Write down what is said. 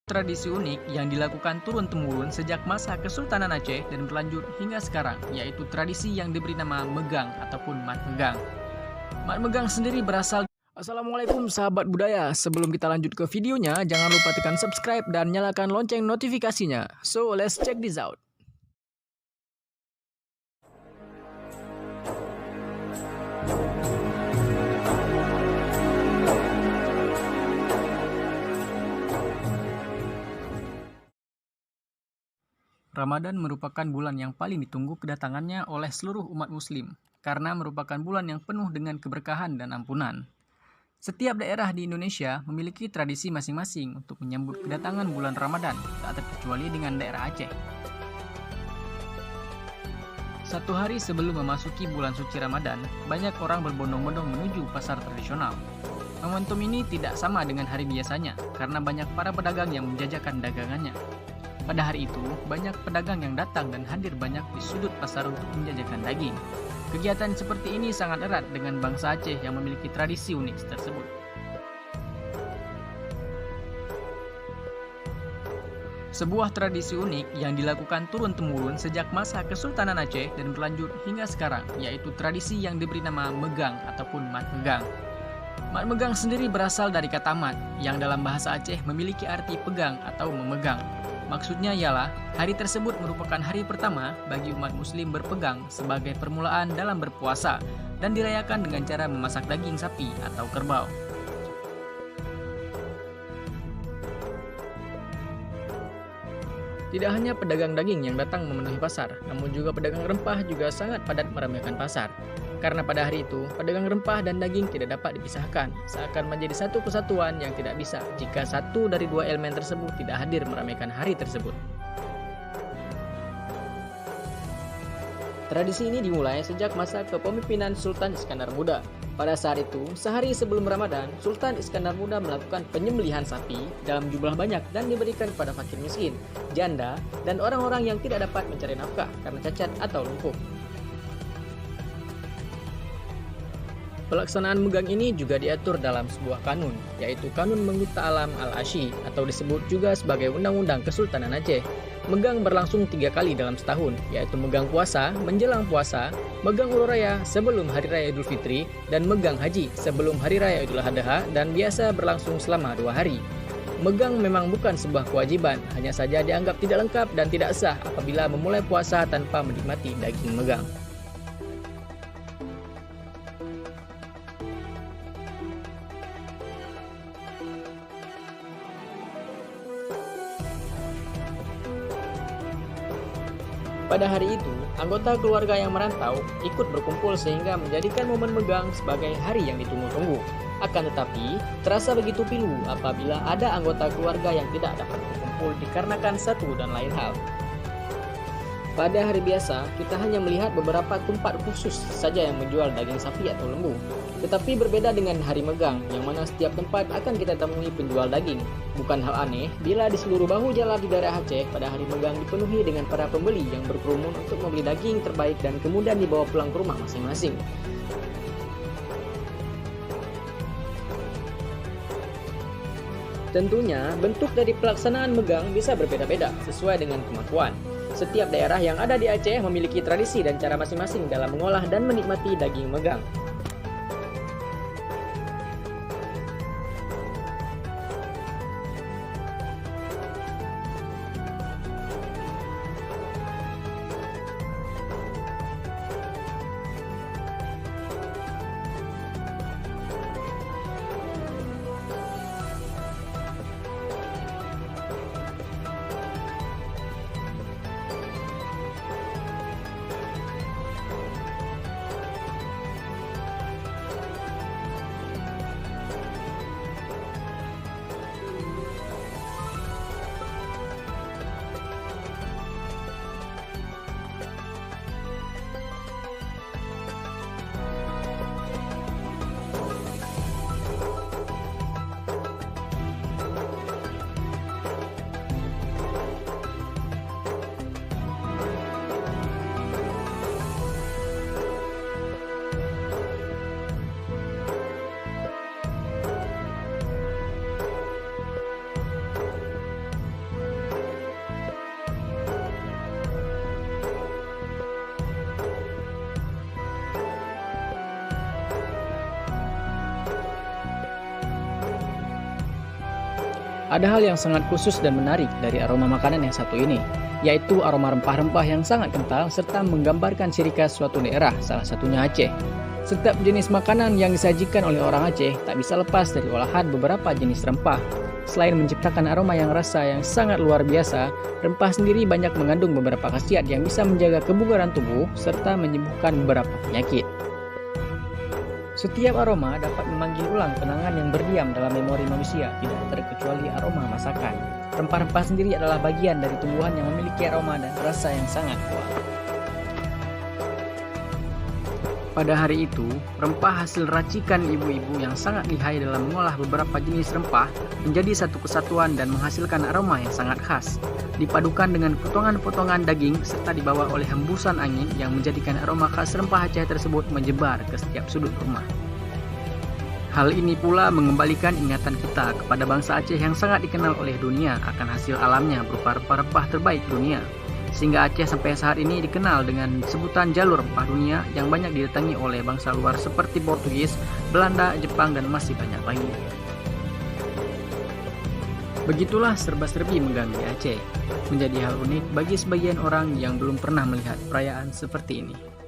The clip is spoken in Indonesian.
Tradisi unik yang dilakukan turun-temurun sejak masa Kesultanan Aceh dan berlanjut hingga sekarang, yaitu tradisi yang diberi nama megang ataupun mat megang. Mat megang sendiri berasal. Assalamualaikum sahabat budaya, sebelum kita lanjut ke videonya, jangan lupa tekan subscribe dan nyalakan lonceng notifikasinya. So, let's check this out. Ramadan merupakan bulan yang paling ditunggu kedatangannya oleh seluruh umat muslim, karena merupakan bulan yang penuh dengan keberkahan dan ampunan. Setiap daerah di Indonesia memiliki tradisi masing-masing untuk menyambut kedatangan bulan Ramadan, tak terkecuali dengan daerah Aceh. Satu hari sebelum memasuki bulan suci Ramadan, banyak orang berbondong-bondong menuju pasar tradisional. Momentum ini tidak sama dengan hari biasanya, karena banyak para pedagang yang menjajakan dagangannya. Pada hari itu, banyak pedagang yang datang dan hadir banyak di sudut pasar untuk menjajakan daging. Kegiatan seperti ini sangat erat dengan bangsa Aceh yang memiliki tradisi unik tersebut. Sebuah tradisi unik yang dilakukan turun-temurun sejak masa Kesultanan Aceh dan berlanjut hingga sekarang, yaitu tradisi yang diberi nama megang ataupun mat megang. Mat megang sendiri berasal dari kata mat, yang dalam bahasa Aceh memiliki arti pegang atau memegang. Maksudnya ialah, hari tersebut merupakan hari pertama bagi umat muslim berpegang sebagai permulaan dalam berpuasa dan dirayakan dengan cara memasak daging sapi atau kerbau. Tidak hanya pedagang daging yang datang memenuhi pasar, namun juga pedagang rempah juga sangat padat meramaikan pasar. Karena pada hari itu, pedagang rempah dan daging tidak dapat dipisahkan, seakan menjadi satu kesatuan yang tidak bisa jika satu dari dua elemen tersebut tidak hadir meramaikan hari tersebut. Tradisi ini dimulai sejak masa kepemimpinan Sultan Iskandar Muda. Pada saat itu, sehari sebelum Ramadan, Sultan Iskandar Muda melakukan penyembelihan sapi dalam jumlah banyak dan diberikan kepada fakir miskin, janda, dan orang-orang yang tidak dapat mencari nafkah karena cacat atau lumpuh. Pelaksanaan megang ini juga diatur dalam sebuah kanun, yaitu Kanun Mengut Ta'alam Al-Asyi atau disebut juga sebagai Undang-Undang Kesultanan Aceh. Megang berlangsung 3 kali dalam setahun, yaitu megang puasa, menjelang puasa, megang Ulu Raya sebelum Hari Raya Idul Fitri, dan megang haji sebelum Hari Raya Idul Adha dan biasa berlangsung selama 2 hari. Megang memang bukan sebuah kewajiban, hanya saja dianggap tidak lengkap dan tidak sah apabila memulai puasa tanpa menikmati daging megang. Pada hari itu, anggota keluarga yang merantau ikut berkumpul sehingga menjadikan momen megang sebagai hari yang ditunggu-tunggu. Akan tetapi, terasa begitu pilu apabila ada anggota keluarga yang tidak dapat berkumpul dikarenakan satu dan lain hal. Pada hari biasa, kita hanya melihat beberapa tempat khusus saja yang menjual daging sapi atau lembu. Tetapi berbeda dengan hari megang, yang mana setiap tempat akan kita temui penjual daging. Bukan hal aneh bila di seluruh bahu jalan di daerah Aceh pada hari megang dipenuhi dengan para pembeli yang berkerumun untuk membeli daging terbaik dan kemudian dibawa pulang ke rumah masing-masing. Tentunya, bentuk dari pelaksanaan megang bisa berbeda-beda sesuai dengan kemampuan. Setiap daerah yang ada di Aceh memiliki tradisi dan cara masing-masing dalam mengolah dan menikmati daging megang. Ada hal yang sangat khusus dan menarik dari aroma makanan yang satu ini, yaitu aroma rempah-rempah yang sangat kental serta menggambarkan ciri khas suatu daerah, salah satunya Aceh. Setiap jenis makanan yang disajikan oleh orang Aceh tak bisa lepas dari olahan beberapa jenis rempah. Selain menciptakan aroma yang rasa yang sangat luar biasa, rempah sendiri banyak mengandung beberapa khasiat yang bisa menjaga kebugaran tubuh serta menyembuhkan beberapa penyakit. Setiap aroma dapat memanggil ulang kenangan yang berdiam dalam memori manusia, tidak terkecuali aroma masakan. Rempah-rempah sendiri adalah bagian dari tumbuhan yang memiliki aroma dan rasa yang sangat kuat. Pada hari itu, rempah hasil racikan ibu-ibu yang sangat lihai dalam mengolah beberapa jenis rempah menjadi satu kesatuan dan menghasilkan aroma yang sangat khas. Dipadukan dengan potongan-potongan daging serta dibawa oleh hembusan angin yang menjadikan aroma khas rempah Aceh tersebut menyebar ke setiap sudut rumah. Hal ini pula mengembalikan ingatan kita kepada bangsa Aceh yang sangat dikenal oleh dunia akan hasil alamnya berupa rempah-rempah terbaik dunia. Sehingga Aceh sampai saat ini dikenal dengan sebutan jalur rempah dunia yang banyak didatangi oleh bangsa luar seperti Portugis, Belanda, Jepang, dan masih banyak lagi. Begitulah serba-serbi megang di Aceh, menjadi hal unik bagi sebagian orang yang belum pernah melihat perayaan seperti ini.